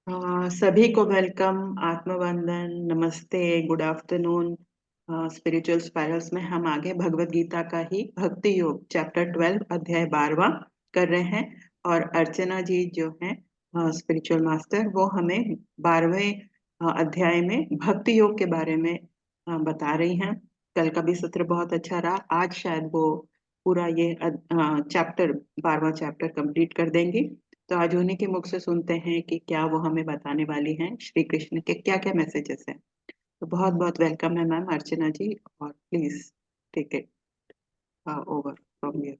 सभी को वेलकम, आत्मवंदन, नमस्ते, गुड आफ्टरनून। स्पिरिचुअल स्पाइरल्स में हम आगे भगवत गीता का ही भक्ति योग चैप्टर 12 अध्याय 12वां कर रहे हैं। और अर्चना जी जो हैं स्पिरिचुअल मास्टर, वो हमें 12वें अध्याय में भक्ति योग के बारे में बता रही हैं। कल का भी सत्र बहुत अच्छा रहा। आज शायद वो पूरा ये चैप्टर 12वां चैप्टर कंप्लीट कर देंगी। तो आज उन्हीं के मुख से सुनते हैं कि क्या वो हमें बताने वाली हैं, श्री कृष्ण के क्या क्या मैसेजेस हैं। तो बहुत बहुत वेलकम है मैम अर्चना जी, और please take it over from you.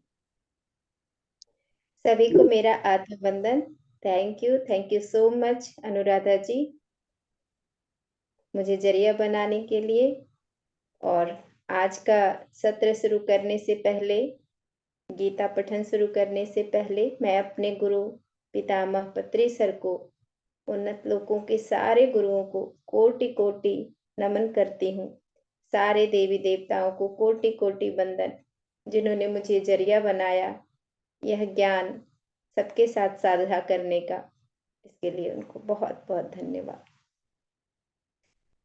सभी को मेरा आत्मवंदन। Thank you so much Anuradha ji, मुझे जरिया बनाने के लिए। और आज का सत्र शुरू करने से पहले, गीता पठन शुरू करने से पहले, मैं अपने गुरु पितामह पत्री सर को, उन्नत लोकों के सारे गुरुओं को कोटि कोटि नमन करती हूँ। सारे देवी देवताओं को कोटि कोटि वंदन, जिन्होंने मुझे जरिया बनाया यह ज्ञान सबके साथ साझा करने का। इसके लिए उनको बहुत बहुत धन्यवाद।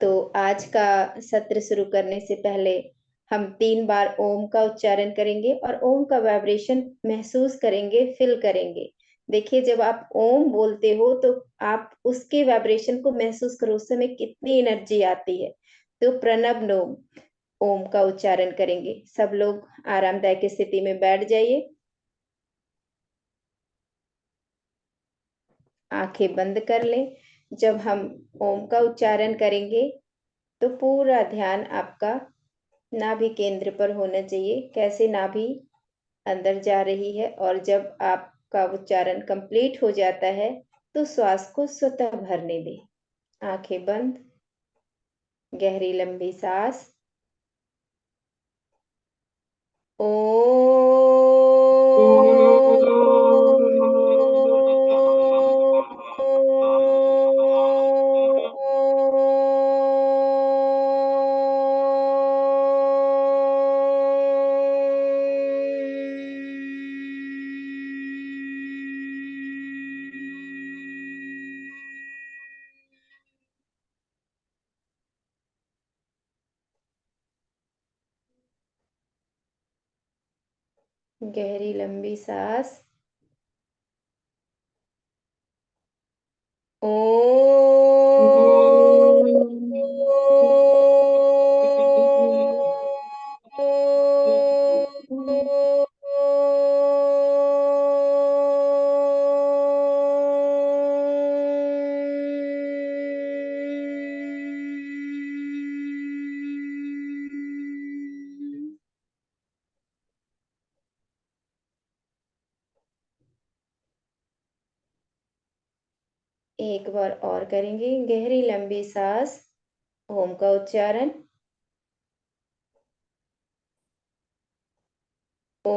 तो आज का सत्र शुरू करने से पहले हम 3 बार ओम का उच्चारण करेंगे और ओम का वाइब्रेशन महसूस करेंगे, फील करेंगे। देखिए, जब आप ओम बोलते हो तो आप उसके वाइब्रेशन को महसूस करो, उस समय कितनी एनर्जी आती है। तो प्रणव नोम ओम का उच्चारण करेंगे। सब लोग आरामदायक स्थिति में बैठ जाइए, आंखें बंद कर लें। जब हम ओम का उच्चारण करेंगे तो पूरा ध्यान आपका नाभि केंद्र पर होना चाहिए, कैसे नाभि अंदर जा रही है। और जब आपका उच्चारण कंप्लीट हो जाता है तो श्वास को स्वतः भरने दें। आंखें बंद, गहरी लंबी सांस। ओ गहरी लंबी सांस। ओ एक बार और करेंगे, गहरी लंबी सांस, ओम का उच्चारण। ओ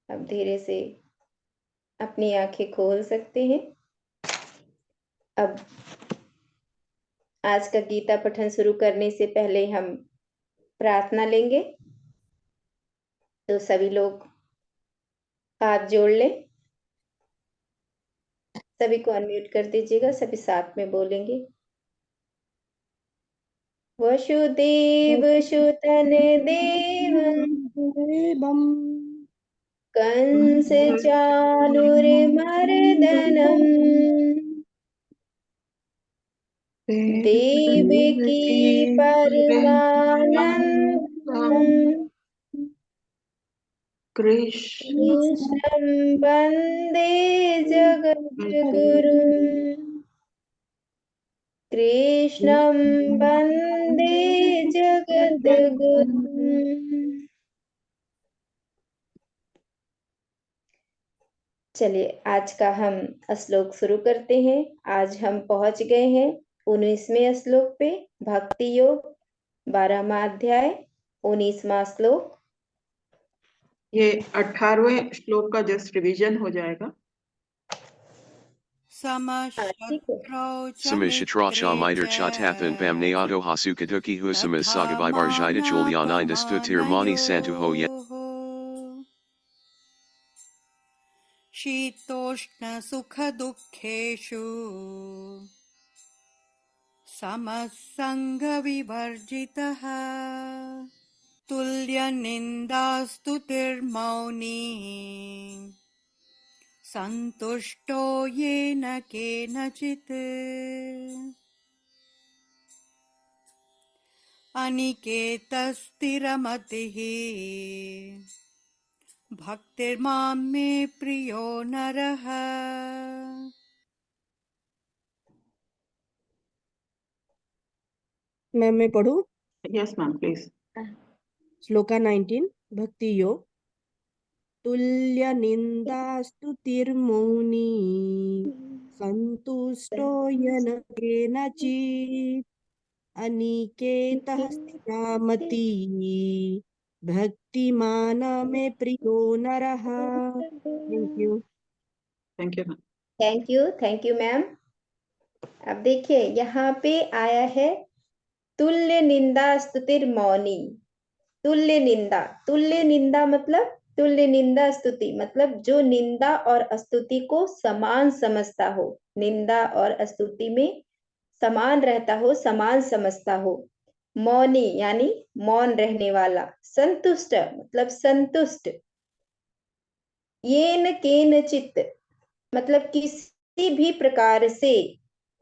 अब धीरे से अपनी आंखें खोल सकते हैं। अब आज का गीता पठन शुरू करने से पहले हम प्रार्थना लेंगे। तो सभी लोग हाथ जोड़ लें, सभी को अनम्यूट कर दीजिएगा, सभी साथ में बोलेंगे। वसुदेव सुतन देव कंस चाणूरमर्दनम् देवकी परमानन्दम् कृष्णं वन्दे जगद्गुरुम् कृष्णं वन्दे जगद्गुरुम्। चलिए, आज का हम श्लोक शुरू करते हैं। आज हम पहुंच गए हैं 19वें श्लोक पे, भक्ति योग 12वां अध्याय 19वां श्लोक। ये 18वें श्लोक का जस्ट रिवीजन हो जाएगा। ठीक है। Samishatra Shamiter Chataphan Bamnayato Hasukaduki Husamas Sagabai Barjita Juliana Stutir Mani Santuho Yen. शीतोष्ण सुख दुःखेषु समसंग विवर्जितः तुल्य निन्दास्तुतिर्मौनी संतुष्टो येन केनचित् अनिकेतस्थिरमतिः भक्तिर्मां मे प्रियो नरः। मैं पढ़ूं? Yes ma'am please. श्लोका 19 भक्ति योग। तुल्य निंदा स्तुतिर्मौनी संतुष्टो येन केनचित् अनिकेतः स्थिरामति भक्तिमान मे प्रियो नरः। Thank you. Thank you ma'am. Thank you ma'am. अब देखिए यहाँ पे आया है तुल्य निंदा स्तुतिर मौनी। तुल्य निंदा मतलब तुल्य निंदा स्तुति मतलब जो निंदा और स्तुति को समान समझता हो, निंदा और स्तुति में समान रहता हो, समान समझता हो। मौनी यानी मौन रहने वाला। संतुष्ट मतलब संतुष्ट। येन केनचित् मतलब किसी भी प्रकार से।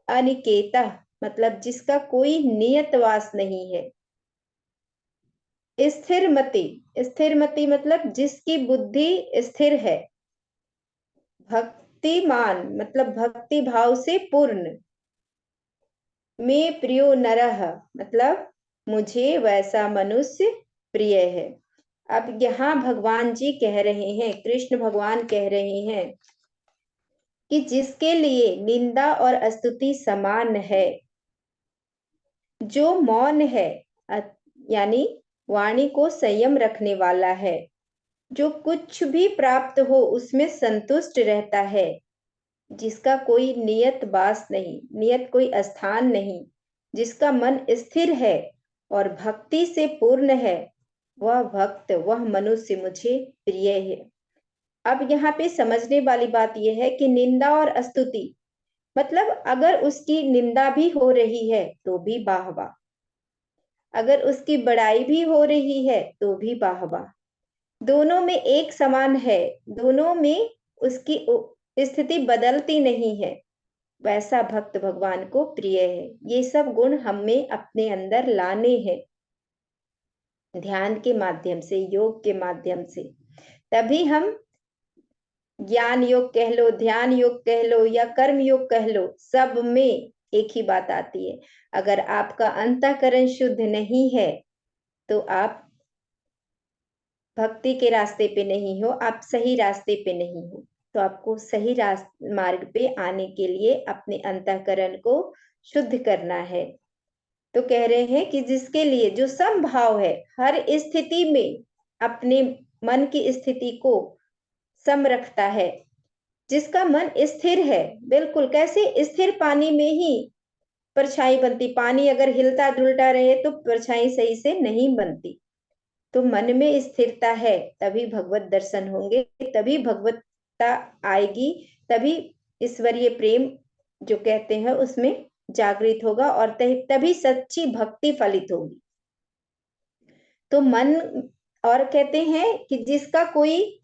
अनिकेता मतलब जिसका कोई नियतवास नहीं है। स्थिरमति मतलब जिसकी बुद्धि स्थिर है। भक्तिमान मतलब भक्ति भाव से पूर्ण। में प्रियो नरः मतलब मुझे वैसा मनुष्य प्रिय है। अब यहाँ भगवान जी कह रहे हैं, कृष्ण भगवान कह रहे हैं कि जिसके लिए निंदा और स्तुति समान है, जो मौन है यानी वाणी को संयम रखने वाला है, जो कुछ भी प्राप्त हो उसमें संतुष्ट रहता है, जिसका कोई नियत बास नहीं, नियत कोई स्थान नहीं, जिसका मन स्थिर है और भक्ति से पूर्ण है, वह भक्त, वह मनुष्य मुझे प्रिय है। अब यहाँ पे समझने वाली बात यह है कि निंदा और स्तुति मतलब अगर उसकी निंदा भी हो रही है तो भी वाह वाह, अगर उसकी बड़ाई भी हो रही है तो भी वाह वाह, दोनों में एक समान है, दोनों में उसकी स्थिति बदलती नहीं है, वैसा भक्त भगवान को प्रिय है। ये सब गुण हमें अपने अंदर लाने हैं ध्यान के माध्यम से, योग के माध्यम से, तभी हम ज्ञान योग कह लो, ध्यान योग कह लो या कर्म योग कह लो, सब में एक ही बात आती है। अगर आपका अंतःकरण शुद्ध नहीं है तो आप भक्ति के रास्ते पे नहीं हो, आप सही रास्ते पे नहीं हो। तो आपको सही मार्ग पे आने के लिए अपने अंतःकरण को शुद्ध करना है। तो कह रहे हैं कि जिसके लिए जो समभाव है, हर स्थिति में अपने मन की स्थिति को सम रखता है, जिसका मन स्थिर है, बिल्कुल कैसे स्थिर पानी में ही परछाई बनती, पानी अगर हिलता डुलता रहे तो परछाई सही से नहीं बनती। तो मन में स्थिरता है तभी भगवत दर्शन होंगे, तभी भगवत्ता आएगी, तभी ईश्वरीय प्रेम जो कहते हैं उसमें जागृत होगा और तभी सच्ची भक्ति फलित होगी। तो मन, और कहते हैं कि जिसका कोई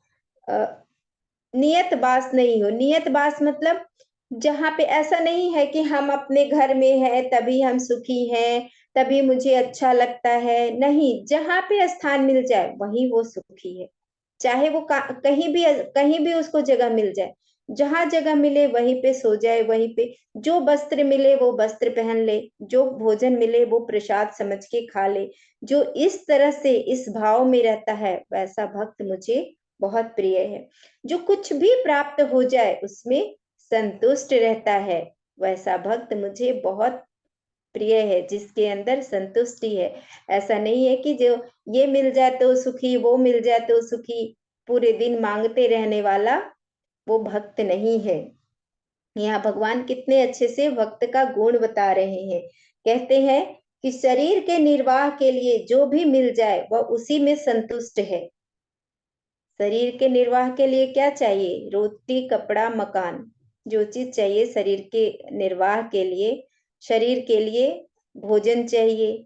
नियत बास नहीं हो। नियत बास मतलब जहाँ पे ऐसा नहीं है कि हम अपने घर में है तभी हम सुखी हैं, तभी मुझे अच्छा लगता है, नहीं, जहाँ पे स्थान मिल जाए वहीं वो सुखी है, चाहे वो कहीं भी उसको जगह मिल जाए, जहाँ जगह मिले वहीं पे सो जाए, वहीं पे जो वस्त्र मिले वो वस्त्र पहन ले, जो भोजन मिले वो प्रसाद समझ के खा ले। जो इस तरह से इस भाव में रहता है वैसा भक्त मुझे बहुत प्रिय है। जो कुछ भी प्राप्त हो जाए उसमें संतुष्ट रहता है, वैसा भक्त मुझे बहुत प्रिय है, जिसके अंदर संतुष्टि है। ऐसा नहीं है कि जो ये मिल जाए तो सुखी, वो मिल जाए तो सुखी, पूरे दिन मांगते रहने वाला वो भक्त नहीं है। यहाँ भगवान कितने अच्छे से भक्त का गुण बता रहे हैं। कहते हैं कि शरीर के निर्वाह के लिए जो भी मिल जाए वह उसी में संतुष्ट है। शरीर के निर्वाह के लिए क्या चाहिए? रोटी, कपड़ा, मकान। जो चीज चाहिए शरीर के निर्वाह के लिए, शरीर के लिए भोजन चाहिए,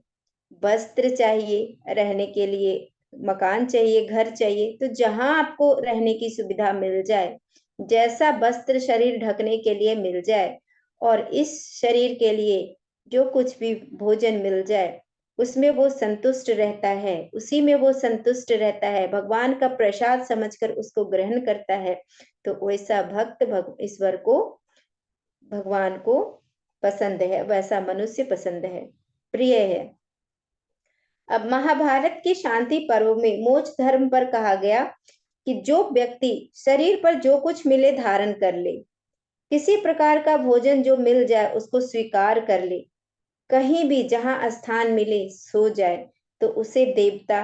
वस्त्र चाहिए, रहने के लिए मकान चाहिए, घर चाहिए। तो जहां आपको रहने की सुविधा मिल जाए, जैसा वस्त्र शरीर ढकने के लिए मिल जाए, और इस शरीर के लिए जो कुछ भी भोजन मिल जाए, उसमें वो संतुष्ट रहता है, उसी में वो संतुष्ट रहता है, भगवान का प्रसाद समझकर उसको ग्रहण करता है। तो वैसा भक्त ईश्वर को, भगवान को पसंद है, वैसा मनुष्य पसंद है, प्रिय है। अब महाभारत के शांति पर्व में मोक्ष धर्म पर कहा गया कि जो व्यक्ति शरीर पर जो कुछ मिले धारण कर ले, किसी प्रकार का भोजन जो मिल जाए उसको स्वीकार कर ले, कहीं भी जहां स्थान मिले सो जाए, तो उसे देवता,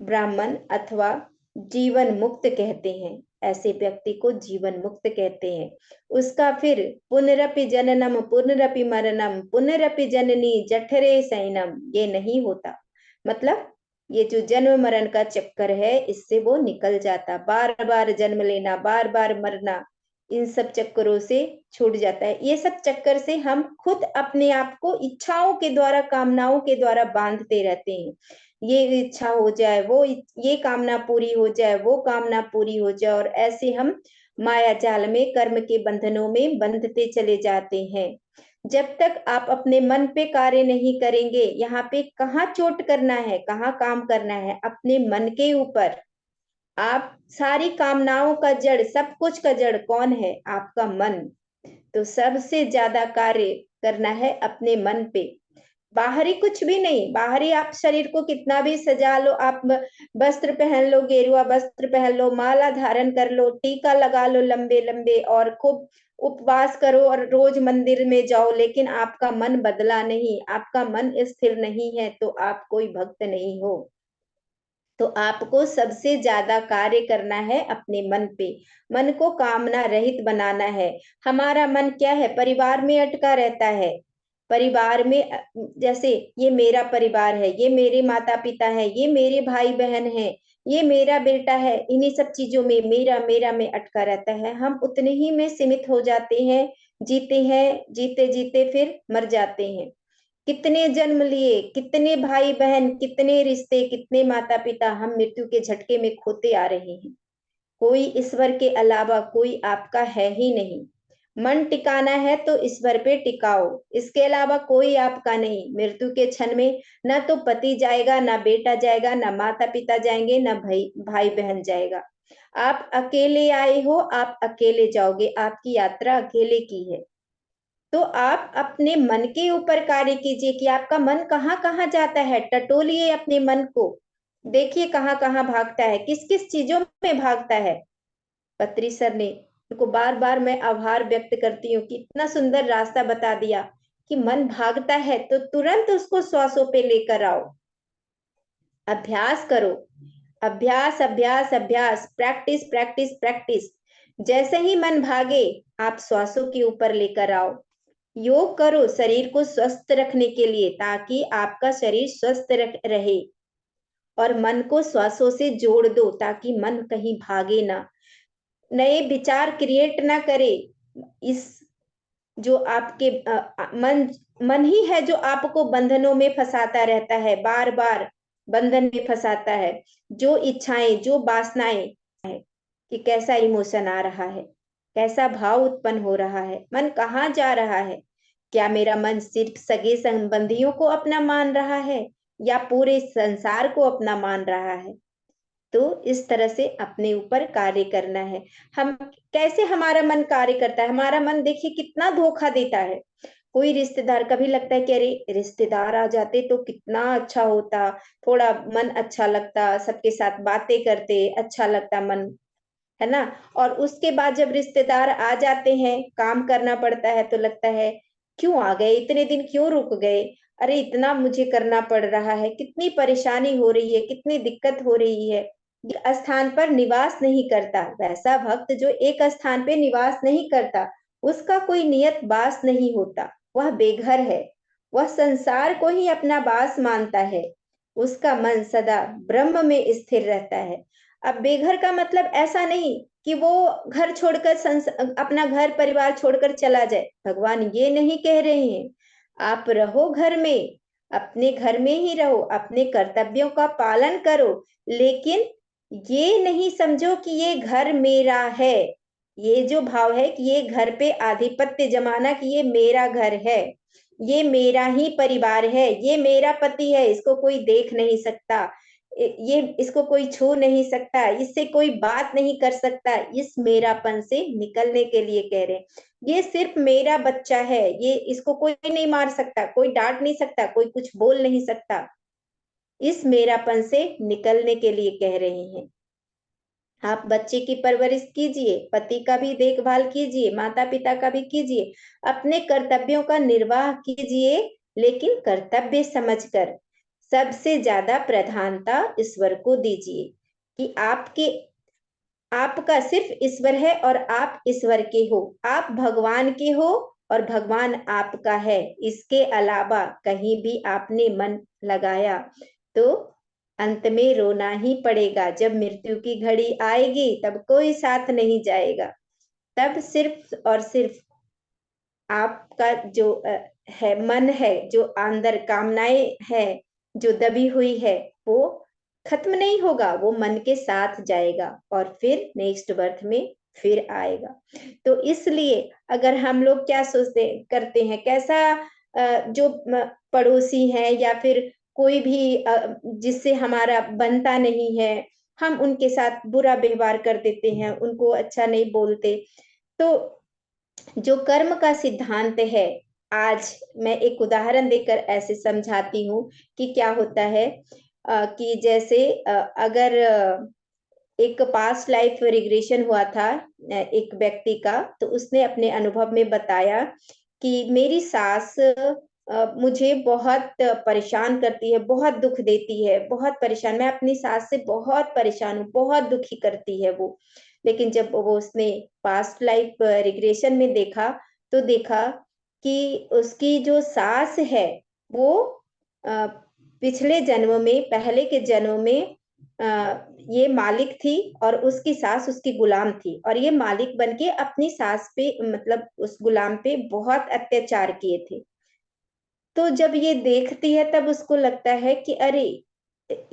ब्राह्मण अथवा जीवन मुक्त कहते हैं। ऐसे व्यक्ति को जीवन मुक्त कहते हैं। उसका फिर पुनरपि जननम पुनरपि मरणम पुनरपि जननी जठरे शयनम ये नहीं होता। मतलब ये जो जन्म मरण का चक्कर है, इससे वो निकल जाता। बार बार जन्म लेना, बार बार मरना, इन सब चक्करों से छूट जाता है। ये सब चक्कर से हम खुद अपने आप को इच्छाओं के द्वारा, कामनाओं के द्वारा बांधते रहते हैं। ये इच्छा हो जाए, वो ये कामना पूरी हो जाए, वो कामना पूरी हो जाए, और ऐसे हम माया जाल में, कर्म के बंधनों में बंधते चले जाते हैं। जब तक आप अपने मन पे कार्य नहीं करेंगे, यहाँ पे कहाँ चोट करना है, कहाँ काम करना है? अपने मन के ऊपर। आप सारी कामनाओं का जड़, सब कुछ का जड़ कौन है? आपका मन। तो सबसे ज्यादा कार्य करना है अपने मन पे, बाहरी कुछ भी नहीं। बाहरी आप शरीर को कितना भी सजा लो, आप वस्त्र पहन लो, गेरुआ वस्त्र पहन लो, माला धारण कर लो, टीका लगा लो लंबे लंबे, और खूब उपवास करो और रोज मंदिर में जाओ, लेकिन आपका मन बदला नहीं, आपका मन स्थिर नहीं है, तो आप कोई भक्त नहीं हो। तो आपको सबसे ज्यादा कार्य करना है अपने मन पे। मन को कामना रहित बनाना है। हमारा मन क्या है? परिवार में अटका रहता है। परिवार में जैसे ये मेरा परिवार है, ये मेरे माता पिता है, ये मेरे भाई बहन है, ये मेरा बेटा है, इन्हीं सब चीजों में मेरा मेरा में अटका रहता है। हम उतने ही में सीमित हो जाते हैं, जीते हैं, जीते जीते फिर मर जाते हैं। कितने जन्म लिए, कितने भाई बहन, कितने रिश्ते, कितने माता पिता हम मृत्यु के झटके में खोते आ रहे हैं। कोई ईश्वर के अलावा कोई आपका है ही नहीं। मन टिकाना है तो ईश्वर पे टिकाओ, इसके अलावा कोई आपका नहीं। मृत्यु के क्षण में ना तो पति जाएगा, ना बेटा जाएगा, ना माता पिता जाएंगे, ना भाई बहन जाएगा। आप अकेले आए हो, आप अकेले जाओगे, आपकी यात्रा अकेले की है। तो आप अपने मन के ऊपर कार्य कीजिए कि आपका मन कहाँ कहाँ जाता है। टटोलिए अपने मन को, देखिए कहाँ कहाँ भागता है, किस किस चीजों में भागता है। पत्री सर ने, उनको बार बार मैं आभार व्यक्त करती हूँ कि इतना सुंदर रास्ता बता दिया कि मन भागता है तो तुरंत उसको श्वासों पे लेकर आओ। अभ्यास करो, अभ्यास अभ्यास अभ्यास, प्रैक्टिस प्रैक्टिस प्रैक्टिस। जैसे ही मन भागे, आप श्वासों के ऊपर लेकर आओ। योग करो शरीर को स्वस्थ रखने के लिए, ताकि आपका शरीर स्वस्थ रहे, और मन को श्वासों से जोड़ दो ताकि मन कहीं भागे ना, नए विचार क्रिएट ना करे। इस जो आपके मन ही है जो आपको बंधनों में फंसाता रहता है, बार बार बंधन में फंसाता है। जो इच्छाएं, जो वासनाएं है कि कैसा इमोशन आ रहा है, कैसा भाव उत्पन्न हो रहा है, मन कहाँ जा रहा है। क्या मेरा मन सिर्फ सगे संबंधियों को अपना मान रहा है, या पूरे संसार को अपना मान रहा है? तो इस तरह से अपने ऊपर कार्य करना है। हम कैसे हमारा मन कार्य करता है? हमारा मन देखिए कितना धोखा देता है। कोई रिश्तेदार, कभी लगता है कि अरे रिश्तेदार आ जाते तो कितना अच्छा होता, थोड़ा मन अच्छा लगता, सबके साथ बातें करते, अच्छा लगता मन, है ना। और उसके बाद जब रिश्तेदार आ जाते हैं, काम करना पड़ता है, तो लगता है क्यों आ गए, इतने दिन क्यों रुक गए, अरे इतना मुझे करना पड़ रहा है, कितनी परेशानी हो रही है, कितनी दिक्कत हो रही है। स्थान पर निवास नहीं करता, वैसा भक्त जो एक स्थान पे निवास नहीं करता, उसका कोई नियत वास नहीं होता, वह बेघर है, वह संसार को ही अपना वास मानता है, उसका मन सदा ब्रह्म में स्थिर रहता है। अब बेघर का मतलब ऐसा नहीं कि वो घर छोड़कर अपना घर परिवार छोड़कर चला जाए, भगवान ये नहीं कह रहे हैं। आप रहो घर में, अपने घर में ही रहो, अपने कर्तव्यों का पालन करो, लेकिन ये नहीं समझो कि ये घर मेरा है। ये जो भाव है कि ये घर पे आधिपत्य जमाना कि ये मेरा घर है, ये मेरा ही परिवार है, ये मेरा पति है, इसको कोई देख नहीं सकता, ये इसको कोई छू नहीं सकता, इससे कोई बात नहीं कर सकता, इस मेरापन से निकलने के लिए कह रहे हैं। ये सिर्फ मेरा बच्चा है, ये इसको कोई नहीं मार सकता, कोई डांट नहीं सकता, कोई कुछ बोल नहीं सकता, इस मेरापन से निकलने के लिए कह रहे हैं। आप बच्चे की परवरिश कीजिए, पति का भी देखभाल कीजिए, माता पिता का भी कीजिए, अपने कर्तव्यों का निर्वाह कीजिए, लेकिन कर्तव्य समझकर सबसे ज्यादा प्रधानता ईश्वर को दीजिए कि आपका सिर्फ ईश्वर है और आप ईश्वर के हो, आप भगवान के हो और भगवान आपका है। इसके अलावा कहीं भी आपने मन लगाया तो अंत में रोना ही पड़ेगा। जब मृत्यु की घड़ी आएगी तब कोई साथ नहीं जाएगा, तब सिर्फ और सिर्फ आपका जो है मन है, जो अंदर कामनाएं है जो दबी हुई है, वो खत्म नहीं होगा, वो मन के साथ जाएगा और फिर नेक्स्ट बर्थ में फिर आएगा। तो इसलिए अगर हम लोग क्या सोचते करते हैं, कैसा जो पड़ोसी है या फिर कोई भी जिससे हमारा बनता नहीं है, हम उनके साथ बुरा व्यवहार कर देते हैं, उनको अच्छा नहीं बोलते। तो जो कर्म का सिद्धांत है, आज मैं एक उदाहरण देकर ऐसे समझाती हूँ कि क्या होता है कि जैसे अगर एक पास्ट लाइफ रिग्रेशन हुआ था एक व्यक्ति का, तो उसने अपने अनुभव में बताया कि मेरी सास मुझे बहुत परेशान करती है, बहुत दुख देती है, बहुत परेशान, मैं अपनी सास से बहुत परेशान हूँ, बहुत दुखी करती है वो। लेकिन जब वो उसने पास्ट लाइफ रिग्रेशन में देखा, तो देखा कि उसकी जो सास है वो पिछले जन्म में, पहले के जन्म में ये मालिक थी और उसकी सास उसकी गुलाम थी, और ये मालिक बनके अपनी सास पे मतलब उस गुलाम पे बहुत अत्याचार किए थे। तो जब ये देखती है तब उसको लगता है कि अरे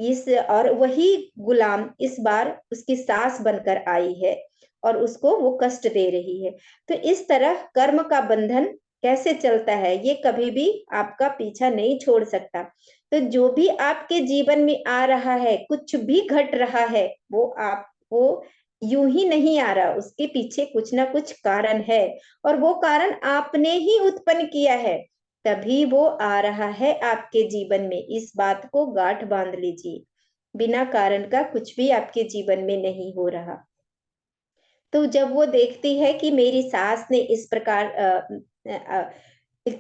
इस और वही गुलाम इस बार उसकी सास बनकर आई है और उसको वो कष्ट दे रही है। तो इस तरह कर्म का बंधन कैसे चलता है, ये कभी भी आपका पीछा नहीं छोड़ सकता। तो जो भी आपके जीवन में आ रहा है, कुछ भी घट रहा है, वो यूं ही नहीं आ रहा, उसके पीछे कुछ ना कुछ कारण है, और वो कारण आपने ही उत्पन्न किया है, तभी वो आ रहा है आपके जीवन में। इस बात को गांठ बांध लीजिए, बिना कारण का कुछ भी आपके जीवन में नहीं हो रहा। तो जब वो देखती है कि मेरी सास ने इस प्रकार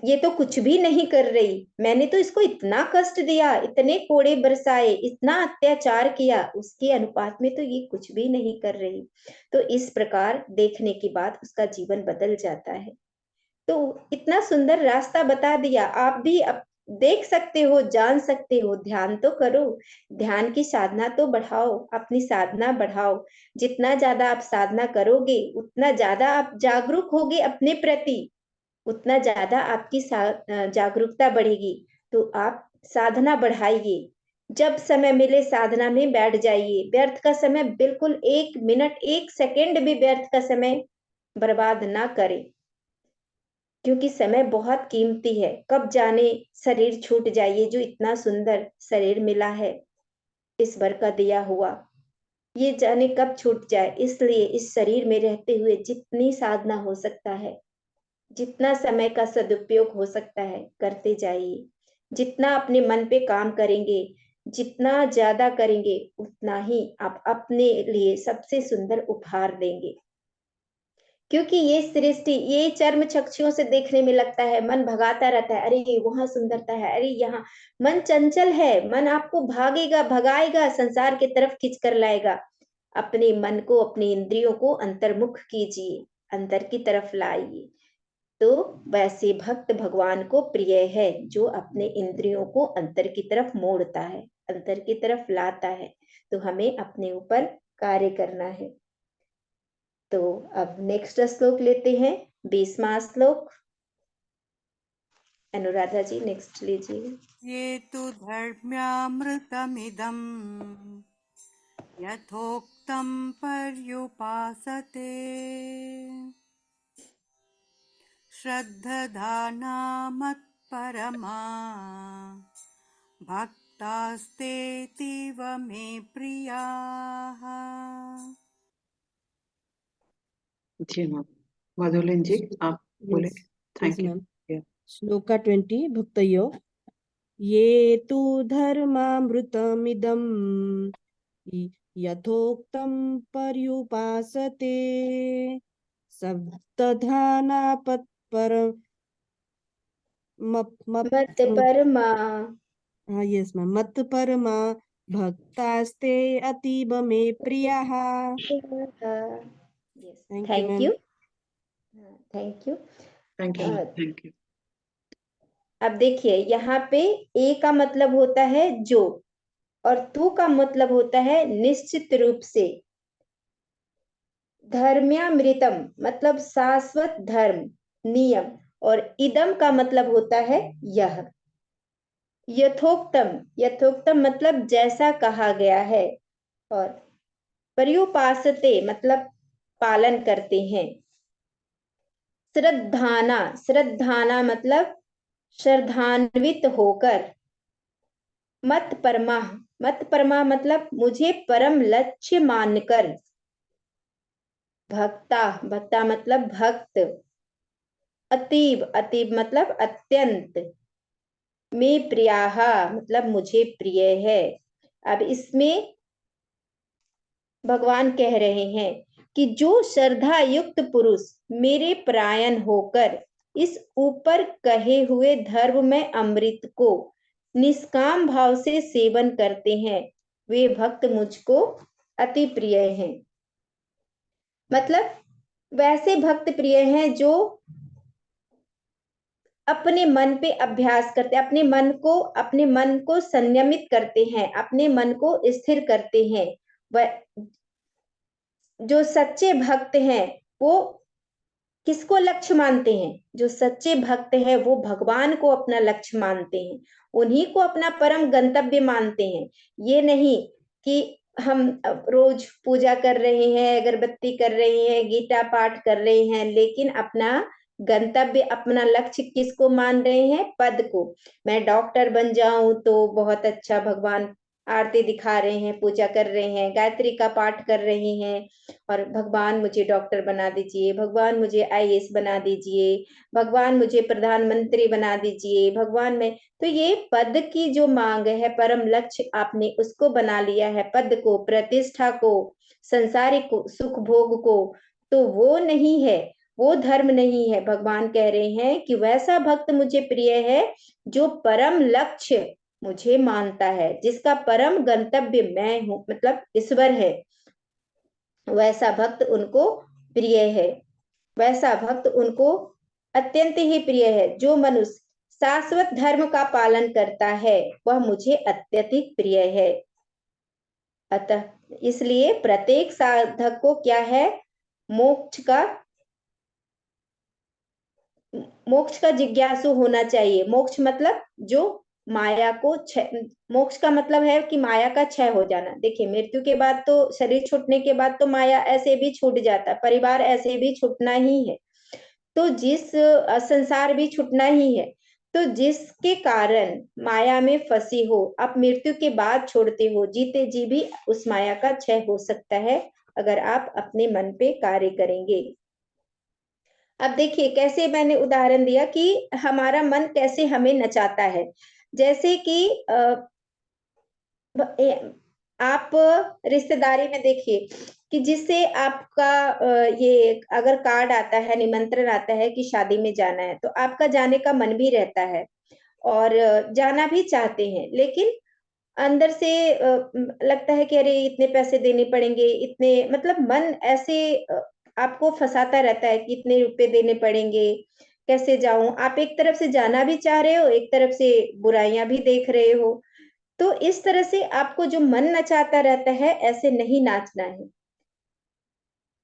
ये तो कुछ भी नहीं कर रही, मैंने तो इसको इतना कष्ट दिया, इतने कोड़े बरसाए, इतना अत्याचार किया, उसके अनुपात में तो ये कुछ भी नहीं कर रही। तो इस प्रकार देखने के बाद उसका जीवन बदल जाता है। तो इतना सुंदर रास्ता बता दिया, आप भी देख सकते हो, जान सकते हो, ध्यान तो करो, ध्यान की साधना तो बढ़ाओ, अपनी साधना बढ़ाओ। जितना ज्यादा आप साधना करोगे, उतना ज्यादा आप जागरूक होगे अपने प्रति, उतना ज्यादा आपकी जागरूकता बढ़ेगी। तो आप साधना बढ़ाइए, जब समय मिले साधना में बैठ जाइए, व्यर्थ का समय बिल्कुल 1 मिनट 1 सेकंड भी व्यर्थ का समय बर्बाद ना करें, क्योंकि समय बहुत कीमती है। कब जाने शरीर छूट जाए, ये जो इतना सुंदर शरीर मिला है, ईश्वर का दिया हुआ, ये जाने कब छूट जाए। इसलिए इस शरीर में रहते हुए जितनी साधना हो सकता है, जितना समय का सदुपयोग हो सकता है, करते जाइए। जितना अपने मन पे काम करेंगे, जितना ज्यादा करेंगे, उतना ही आप अपने लिए सबसे सुंदर उपहार देंगे। क्योंकि ये सृष्टि, ये चर्म चक्षुओं से देखने में लगता है, मन भगाता रहता है, अरे वहां सुंदरता है, अरे यहाँ। मन चंचल है, मन आपको भागेगा, भगाएगा, संसार की तरफ खींच कर लाएगा। अपने मन को, अपनी इंद्रियों को अंतर्मुख कीजिए, अंतर की तरफ लाइए। तो वैसे भक्त भगवान को प्रिय है जो अपने इंद्रियों को अंतर की तरफ मोड़ता है, अंतर की तरफ लाता है। तो हमें अपने ऊपर कार्य करना है। तो अब नेक्स्ट श्लोक लेते हैं, 20वां श्लोक। अनुराधा जी नेक्स्ट लीजिए। ये तु धर्म्यामृतमिदम् यथोक्तं पर्युपासते श्रद्धधाना मत्परमा भक्तास्तेतीव मे प्रियाः। जी मैम। मधुलिन जी आप बोले। Yes, thank yes, you. ma'am. Shloka 20 भक्तयो ये तु धर्मामृतमिदम् यथोक्तं पर्युपासते सप्तधानापत्पर मत्परमा यस मैम मत्परमा भक्तास्ते अतीब मे प्रियाः। Thank you, thank you. Thank you. Thank you. अब देखिए यहाँ पे ए का मतलब होता है जो, और तू का मतलब होता है निश्चित रूप से। धर्म्यामृतम मतलब शाश्वत धर्म, नियम, और इदम का मतलब होता है यह। यथोक्तम, यथोक्तम मतलब जैसा कहा गया है, और पर्युपासते मतलब पालन करते हैं। श्रद्धाना, श्रद्धाना मतलब श्रद्धान्वित होकर। मत परमा, मत परमा मतलब मुझे परम लक्ष्य मानकर। भक्ता, भक्ता मतलब भक्त। अतीब, अतीब मतलब अत्यंत। में प्रियाः मतलब मुझे प्रिय है। अब इसमें भगवान कह रहे हैं कि जो श्रद्धा युक्त पुरुष मेरे परायण होकर इस ऊपर कहे हुए धर्म में अमृत को निष्काम भाव से सेवन करते हैं, वे भक्त मुझको अति प्रिय हैं। मतलब वैसे भक्त प्रिय हैं जो अपने मन पे अभ्यास करते, अपने मन को संयमित करते हैं, अपने मन को स्थिर करते हैं। वह जो सच्चे भक्त हैं वो किसको लक्ष्य मानते हैं? जो सच्चे भक्त हैं वो भगवान को अपना लक्ष्य मानते हैं, उन्हीं को अपना परम गंतव्य मानते हैं। ये नहीं कि हम रोज पूजा कर रहे हैं, अगरबत्ती कर रहे हैं, गीता पाठ कर रहे हैं, लेकिन अपना गंतव्य, अपना लक्ष्य किसको मान रहे हैं? पद को। मैं डॉक्टर बन जाऊं तो बहुत अच्छा, भगवान आरती दिखा रहे हैं, पूजा कर रहे हैं, गायत्री का पाठ कर रहे हैं, और भगवान मुझे डॉक्टर बना दीजिए, भगवान मुझे आईएएस बना दीजिए, भगवान मुझे प्रधानमंत्री बना दीजिए, भगवान में। तो ये पद की जो मांग है, परम लक्ष्य आपने उसको बना लिया है, पद को, प्रतिष्ठा को, संसारिक सुख भोग को, तो वो नहीं है, वो धर्म नहीं है। भगवान कह रहे हैं कि वैसा भक्त मुझे प्रिय है जो परम लक्ष्य मुझे मानता है, जिसका परम गंतव्य मैं हूं, मतलब ईश्वर है, वैसा भक्त उनको प्रिय है। वैसा भक्त उनको अत्यंत ही प्रिय है। जो मनुष्य शाश्वत धर्म का पालन करता है वह मुझे अत्यधिक प्रिय है। अतः इसलिए प्रत्येक साधक को क्या है? मोक्ष का जिज्ञासु होना चाहिए। मोक्ष मतलब जो माया को मोक्ष का मतलब है कि माया का क्षय हो जाना। देखिए मृत्यु के बाद तो, शरीर छूटने के बाद तो माया ऐसे भी छूट जाता है, परिवार ऐसे भी छूटना ही है, तो जिस संसार भी छूटना ही है, तो जिसके कारण माया में फंसी हो, आप मृत्यु के बाद छोड़ते हो, जीते जी भी उस माया का क्षय हो सकता है अगर आप अपने मन पे कार्य करेंगे। अब देखिए कैसे मैंने उदाहरण दिया कि हमारा मन कैसे हमें नचाता है। जैसे कि आप रिश्तेदारी में देखिए कि जिससे आपका ये अगर कार्ड आता है, निमंत्रण आता है कि शादी में जाना है, तो आपका जाने का मन भी रहता है और जाना भी चाहते हैं, लेकिन अंदर से लगता है कि अरे इतने पैसे देने पड़ेंगे, इतने मतलब मन ऐसे आपको फंसाता रहता है कि इतने रुपए देने पड़ेंगे, कैसे जाऊं। आप एक तरफ से जाना भी चाह रहे हो, एक तरफ से बुराइयां भी देख रहे हो। तो इस तरह से आपको जो मन नचाता रहता है, ऐसे नहीं नाचना है।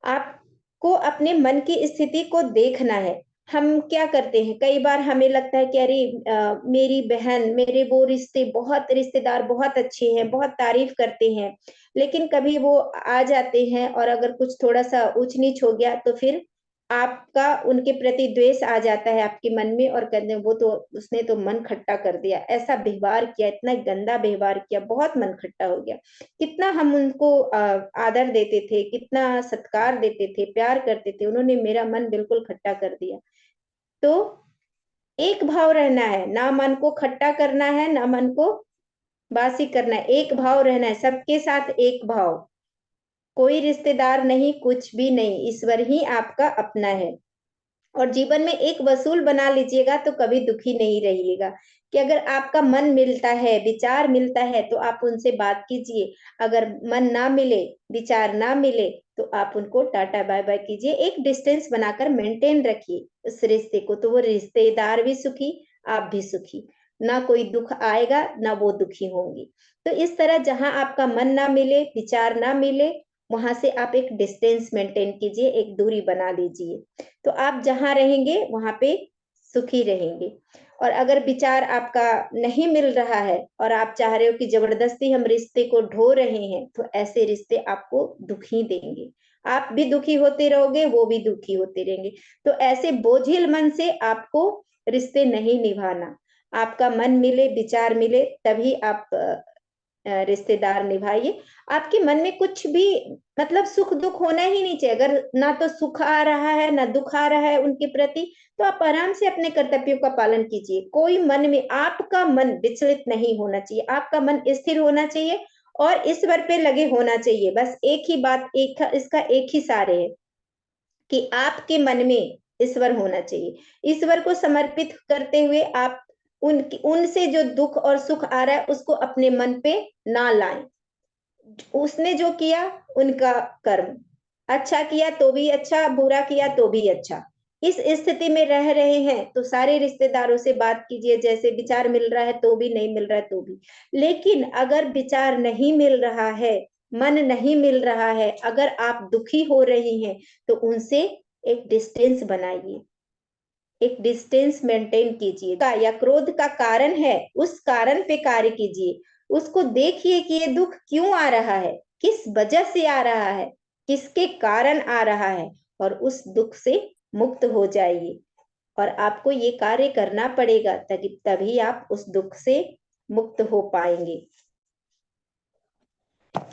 आपको अपने मन की स्थिति को देखना है। हम क्या करते हैं, कई बार हमें लगता है कि अरे मेरी बहन, मेरे वो रिश्तेदार बहुत अच्छे हैं, बहुत तारीफ करते हैं, लेकिन कभी वो आ जाते हैं और अगर कुछ थोड़ा सा ऊंच नीच हो गया तो फिर आपका उनके प्रति द्वेष आ जाता है आपके मन में और कहते हैं वो तो, उसने तो मन खट्टा कर दिया, ऐसा व्यवहार किया, इतना गंदा व्यवहार किया, बहुत मन खट्टा हो गया। कितना हम उनको आदर देते थे, कितना सत्कार देते थे, प्यार करते थे, उन्होंने मेरा मन बिल्कुल खट्टा कर दिया। तो एक भाव रहना है, ना मन को खट्टा करना है, ना मन को बासी करना है, एक भाव रहना है, सबके साथ एक भाव। कोई रिश्तेदार नहीं, कुछ भी नहीं, ईश्वर ही आपका अपना है। और जीवन में एक वसूल बना लीजिएगा तो कभी दुखी नहीं रहिएगा कि अगर आपका मन मिलता है, विचार मिलता है तो आप उनसे बात कीजिए। अगर मन ना मिले, विचार ना मिले तो आप उनको टाटा बाय बाय कीजिए। एक डिस्टेंस बनाकर मेंटेन रखिए उस रिश्ते को, तो वो रिश्तेदार भी सुखी, आप भी सुखी, ना कोई दुख आएगा ना वो दुखी होंगी। तो इस तरह जहां आपका मन ना मिले, विचार ना मिले, वहां से आप एक डिस्टेंस मेंटेन कीजिए, एक दूरी बना लीजिए। तो आप जहां रहेंगे वहां पे सुखी रहेंगे। और अगर विचार आपका नहीं मिल रहा है और आप चाह रहे हो कि जबरदस्ती हम रिश्ते को ढो रहे हैं, तो ऐसे रिश्ते आपको दुखी देंगे, आप भी दुखी होते रहोगे, वो भी दुखी होते रहेंगे। तो ऐसे बोझिल मन से आपको रिश्ते नहीं निभाना। आपका मन मिले, विचार मिले, तभी आप रिश्तेदार निभाइए। आपके मन में कुछ भी मतलब सुख दुख होना ही नहीं चाहिए। अगर ना तो सुख आ रहा है ना दुख आ रहा है उनके प्रति, तो आप आराम से अपने कर्तव्यों का पालन कीजिए। कोई मन में, आपका मन विचलित नहीं होना चाहिए, आपका मन स्थिर होना चाहिए और ईश्वर पे लगे होना चाहिए। बस एक ही बात, इसका एक ही सार है कि आपके मन में ईश्वर होना चाहिए। ईश्वर को समर्पित करते हुए आप उनसे जो दुख और सुख आ रहा है उसको अपने मन पे ना लाएं। उसने जो किया उनका कर्म, अच्छा किया तो भी अच्छा, बुरा किया तो भी अच्छा। इस स्थिति में रह रहे हैं तो सारे रिश्तेदारों से बात कीजिए, जैसे विचार मिल रहा है तो भी, नहीं मिल रहा है तो भी। लेकिन अगर विचार नहीं मिल रहा है, मन नहीं मिल रहा है, अगर आप दुखी हो रही हैं, तो उनसे एक डिस्टेंस बनाइए, एक डिस्टेंस मेंटेन कीजिए। या क्रोध का कारण है, उस कारण पे कार्य कीजिए। उसको देखिए कि ये दुख क्यों आ रहा है, किस वजह से आ रहा है, किसके कारण आ रहा है, और उस दुख से मुक्त हो जाइए। और आपको ये कार्य करना पड़ेगा, तभी आप उस दुख से मुक्त हो पाएंगे।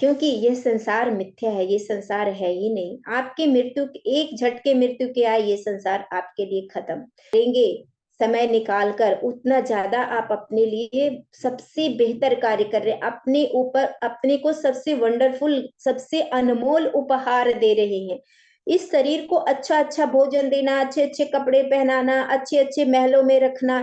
क्योंकि यह संसार मिथ्या है, ये संसार है ही नहीं। आपके मृत्यु, एक झटके मृत्यु के आए, ये संसार आपके लिए खत्म करेंगे। समय निकालकर उतना ज्यादा आप अपने लिए सबसे बेहतर कार्य कर रहे हैं, अपने ऊपर, अपने को सबसे वंडरफुल, सबसे अनमोल उपहार दे रहे हैं। इस शरीर को अच्छा अच्छा भोजन देना, अच्छे अच्छे कपड़े पहनाना, अच्छे अच्छे महलों में रखना,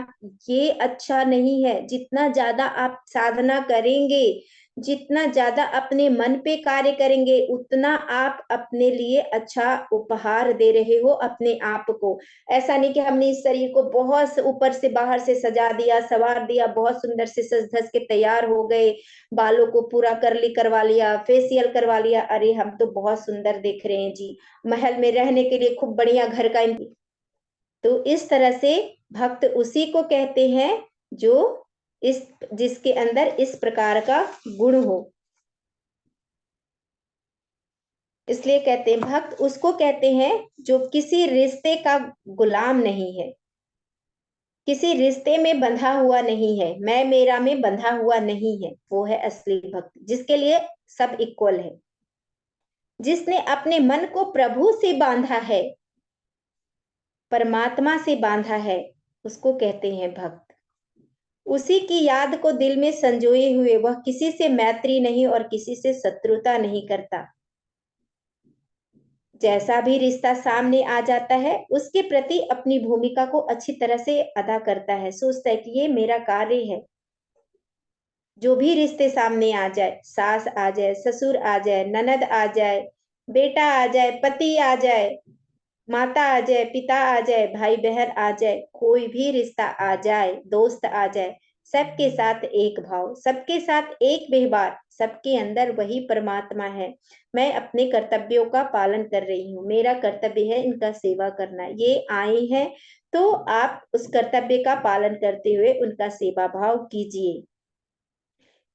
ये अच्छा नहीं है। जितना ज्यादा आप साधना करेंगे, जितना ज्यादा अपने मन पे कार्य करेंगे, उतना आप अपने लिए अच्छा उपहार दे रहे हो अपने आप को। ऐसा नहीं कि हमने इस शरीर को बहुत ऊपर से बाहर से सजा दिया, संवार दिया, बहुत सुंदर से सज धज के तैयार हो गए, बालों को पूरा करली करवा लिया, फेशियल करवा लिया, अरे हम तो बहुत सुंदर दिख रहे हैं जी, महल में रहने के लिए खूब बढ़िया घर का। तो इस तरह से भक्त उसी को कहते हैं जो इस जिसके अंदर इस प्रकार का गुण हो। इसलिए कहते हैं भक्त उसको कहते हैं जो किसी रिश्ते का गुलाम नहीं है, किसी रिश्ते में बंधा हुआ नहीं है, मैं मेरा में बंधा हुआ नहीं है। वो है असली भक्त, जिसके लिए सब इक्वल है, जिसने अपने मन को प्रभु से बांधा है, परमात्मा से बांधा है, उसको कहते हैं भक्त। उसी की याद को दिल में संजोए हुए वह किसी से मैत्री नहीं और किसी से शत्रुता नहीं करता। जैसा भी रिश्ता सामने आ जाता है उसके प्रति अपनी भूमिका को अच्छी तरह से अदा करता है, सोचता है कि ये मेरा कार्य है। जो भी रिश्ते सामने आ जाए, सास आ जाए, ससुर आ जाए, ननद आ जाए, बेटा आ जाए, पति आ जाए, माता आ जाए, पिता आ जाए, भाई बहन आ जाए, कोई भी रिश्ता आ जाए, दोस्त आ जाए, सबके साथ एक भाव, सबके साथ एक व्यवहार, सबके अंदर वही परमात्मा है। मैं अपने कर्तव्यों का पालन कर रही हूँ, मेरा कर्तव्य है इनका सेवा करना। ये आए हैं तो आप उस कर्तव्य का पालन करते हुए उनका सेवा भाव कीजिए,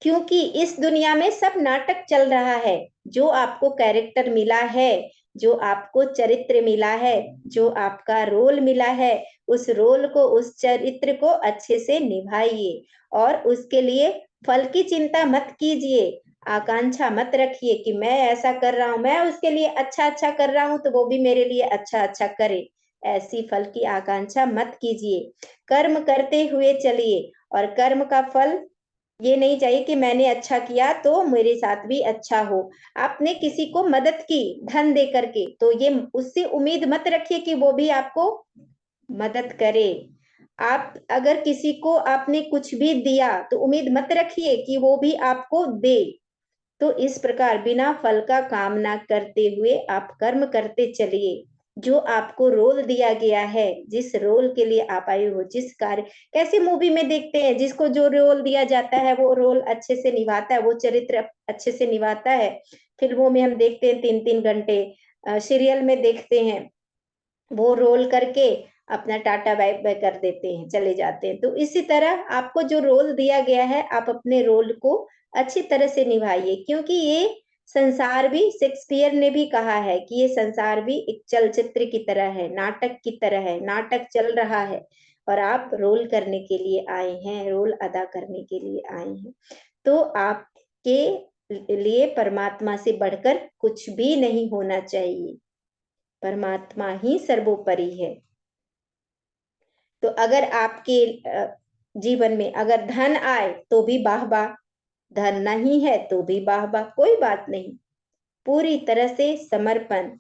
क्योंकि इस दुनिया में सब नाटक चल रहा है। जो आपको कैरेक्टर मिला है, जो आपको चरित्र मिला है, जो आपका रोल मिला है, उस रोल को, उस चरित्र को अच्छे से निभाइए और उसके लिए फल की चिंता मत कीजिए। आकांक्षा मत रखिए कि मैं ऐसा कर रहा हूं, मैं उसके लिए अच्छा अच्छा कर रहा हूं तो वो भी मेरे लिए अच्छा अच्छा करे। ऐसी फल की आकांक्षा मत कीजिए। कर्म करते हुए चलिए और कर्म का फल ये नहीं चाहिए कि मैंने अच्छा किया तो मेरे साथ भी अच्छा हो। आपने किसी को मदद की धन दे करके, तो ये उससे उम्मीद मत रखिए कि वो भी आपको मदद करे। आप अगर किसी को आपने कुछ भी दिया तो उम्मीद मत रखिए कि वो भी आपको दे। तो इस प्रकार बिना फल का कामना करते हुए आप कर्म करते चलिए। जो आपको रोल दिया गया है, जिस रोल के लिए आप आए हो, जिस कार्य, कैसे मूवी में देखते हैं जिसको जो रोल दिया जाता है वो रोल अच्छे से निभाता है, वो चरित्र अच्छे से निभाता है। फिल्मों में हम देखते हैं 3-3 घंटे, सीरियल में देखते हैं, वो रोल करके अपना टाटा बाय बाय कर देते हैं, चले जाते हैं। तो इसी तरह आपको जो रोल दिया गया है आप अपने रोल को अच्छी तरह से निभाइए, क्योंकि ये संसार भी, शेक्सपियर ने भी कहा है कि ये संसार भी एक चलचित्र की तरह है, नाटक की तरह है, नाटक चल रहा है और आप रोल करने के लिए आए हैं, रोल अदा करने के लिए आए हैं। तो आपके लिए परमात्मा से बढ़कर कुछ भी नहीं होना चाहिए, परमात्मा ही सर्वोपरि है। तो अगर आपके जीवन में अगर धन आए तो भी वाह वाह, धन नहीं है तो भी वाह वाह, कोई बात नहीं। पूरी तरह से समर्पण।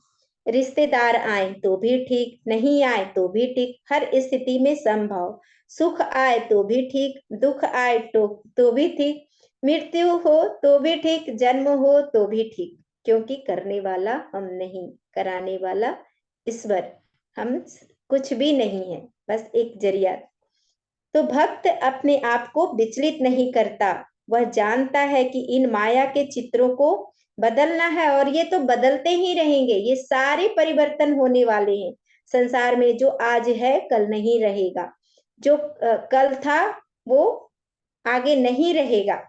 रिश्तेदार आए तो भी ठीक, नहीं आए तो भी ठीक, हर स्थिति में समभाव। सुख आए तो भी ठीक, दुख आए तो भी ठीक, मृत्यु हो तो भी ठीक, जन्म हो तो भी ठीक, क्योंकि करने वाला हम नहीं, कराने वाला ईश्वर। हम कुछ भी नहीं है, बस एक जरिया। तो भक्त अपने आप को विचलित नहीं करता, वह जानता है कि इन माया के चित्रों को बदलना है और ये तो बदलते ही रहेंगे, ये सारे परिवर्तन होने वाले हैं। संसार में जो आज है कल नहीं रहेगा, जो कल था वो आगे नहीं रहेगा,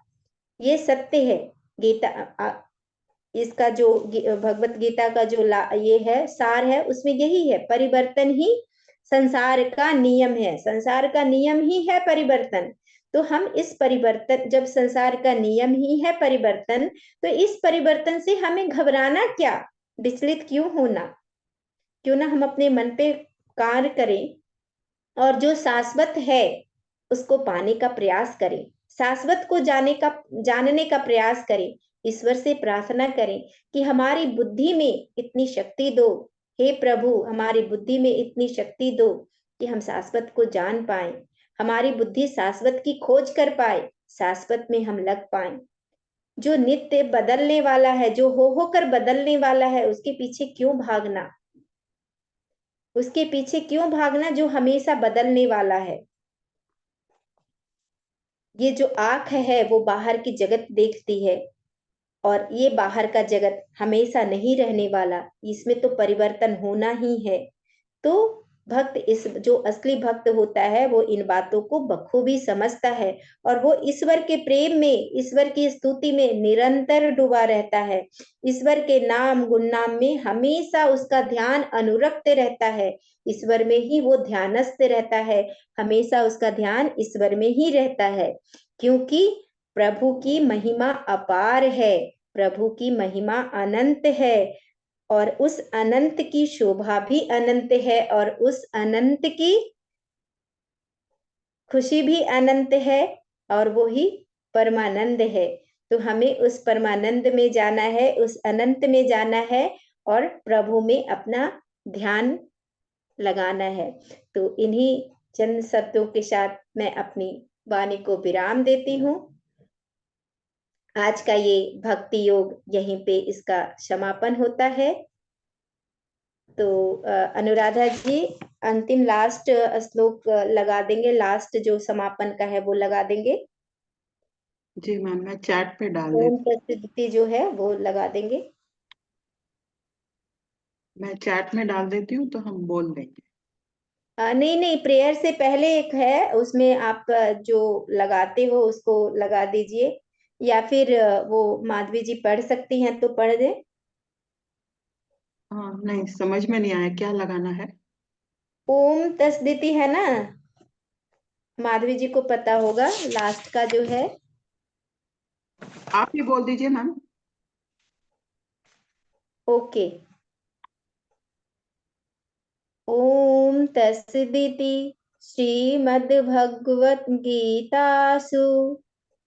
ये सत्य है। गीता इसका जो भगवत गीता का जो ये है सार है, उसमें यही है, परिवर्तन ही संसार का नियम है, संसार का नियम ही है परिवर्तन। तो हम इस परिवर्तन, जब संसार का नियम ही है परिवर्तन, तो इस परिवर्तन से हमें घबराना क्या, विचलित क्यों होना। क्यों ना हम अपने मन पे कार्य करें और जो शाश्वत है उसको पाने का प्रयास करें, शाश्वत को जानने का प्रयास करें। ईश्वर से प्रार्थना करें कि हमारी बुद्धि में इतनी शक्ति दो, हे प्रभु हमारी बुद्धि में इतनी शक्ति दो कि हम शाश्वत को जान पाए, हमारी बुद्धि शाश्वत की खोज कर पाए, शाश्वत में हम लग पाए। जो नित्य बदलने वाला है, जो हो होकर बदलने वाला है, उसके पीछे क्यों भागना, उसके पीछे क्यों भागना जो हमेशा बदलने वाला है। ये जो आंख है वो बाहर की जगत देखती है और ये बाहर का जगत हमेशा नहीं रहने वाला, इसमें तो परिवर्तन होना ही है। तो भक्त, इस जो असली भक्त होता है वो इन बातों को बखूबी समझता है और वो ईश्वर के प्रेम में, ईश्वर की स्तुति में निरंतर डूबा रहता है। ईश्वर के नाम गुणनाम में हमेशा उसका ध्यान अनुरक्त रहता है, ईश्वर में ही वो ध्यानस्थ रहता है, हमेशा उसका ध्यान ईश्वर में ही रहता है। क्योंकि प्रभु की महिमा अपार है, प्रभु की महिमा अनंत है और उस अनंत की शोभा भी अनंत है और उस अनंत की खुशी भी अनंत है और वो ही परमानंद है। तो हमें उस परमानंद में जाना है, उस अनंत में जाना है और प्रभु में अपना ध्यान लगाना है। तो इन्हीं चंद शब्दों के साथ मैं अपनी वाणी को विराम देती हूँ। आज का ये भक्ति योग यहीं पे इसका समापन होता है। तो अनुराधा जी अंतिम लास्ट श्लोक लगा देंगे, लास्ट जो समापन का है वो लगा देंगे। जी मैम, मैं चैट पे डाल ओम देती तत्सदिति जो है वो लगा देंगे। मैं चैट में डाल देती हूँ तो हम बोल देंगे। नहीं नहीं, प्रेयर से पहले एक है, उसमें आप जो लगाते हो उसको लगा दीजिए, या फिर वो माधवी जी पढ़ सकती हैं तो पढ़ दें। हाँ नहीं, समझ में नहीं आया क्या लगाना है। ओम तस्दिति है ना, माधवी जी को पता होगा, लास्ट का जो है। आप ही बोल दीजिए मैम। ओके। ओम तस्दिति श्रीमद्भगवद्गीतासु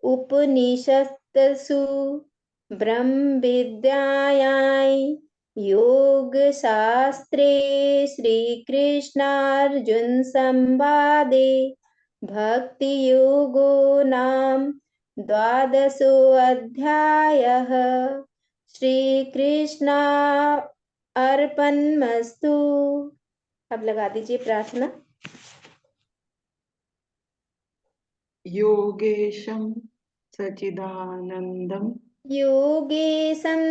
उपनिषत्सु ब्रह्म विद्यायां योगशास्त्रे श्रीकृष्णार्जुन संवादे भक्ति योगो नाम द्वादशोऽध्यायः। श्रीकृष्णा अर्पणमस्तु। अब लगा दीजिए प्रार्थना। योगेशं सच्चिदानंदं योगेशं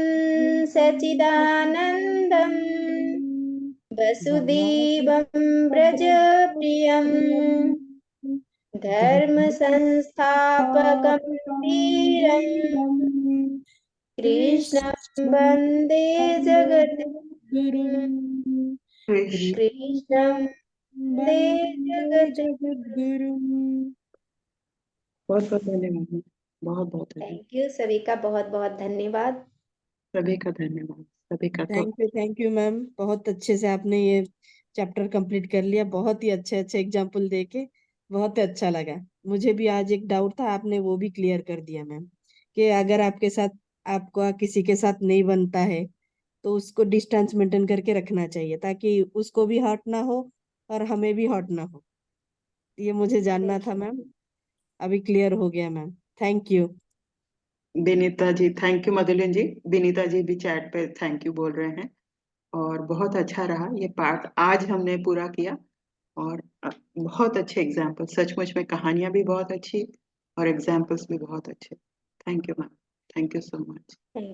सच्चिदानन्दं वसुदेवं व्रजप्रियं धर्मसंस्थापकं वीरं कृष्णं वन्दे जगद्गुरुं। कृष्ण। कृष्णं वन्दे जगद्गुरुं। बहुत बहुत धन्यवाद मैम, बहुत बहुत धन्यवाद। थैंक यू, सभी का बहुत बहुत धन्यवाद। सभी का धन्यवाद, सभी का। तो थैंक यू मैम, बहुत अच्छे से आपने ये चैप्टर कंप्लीट कर लिया, बहुत ही अच्छे अच्छे एग्जाम्पल देके बहुत अच्छा लगा। मुझे भी आज एक डाउट था, आपने वो भी क्लियर कर दिया मैम, कि अगर आपके साथ आपका किसी के साथ नहीं बनता है तो उसको डिस्टेंस मेंटेन करके रखना चाहिए, ताकि उसको भी हर्ट ना हो और हमें भी हर्ट ना हो। ये मुझे जानना था मैम, अभी क्लियर हो गया ma'am. Thank you. Vinita ji, thank you Madhulin ji. Vinita ji भी चैट पे थैंक यू बोल रहे हैं। और बहुत अच्छा रहा ये पार्ट, आज हमने पूरा किया। और बहुत अच्छे एग्जाम्पल, सचमुच में कहानियां भी बहुत अच्छी और एग्जाम्पल्स भी बहुत अच्छे। Thank you ma'am, thank you so much.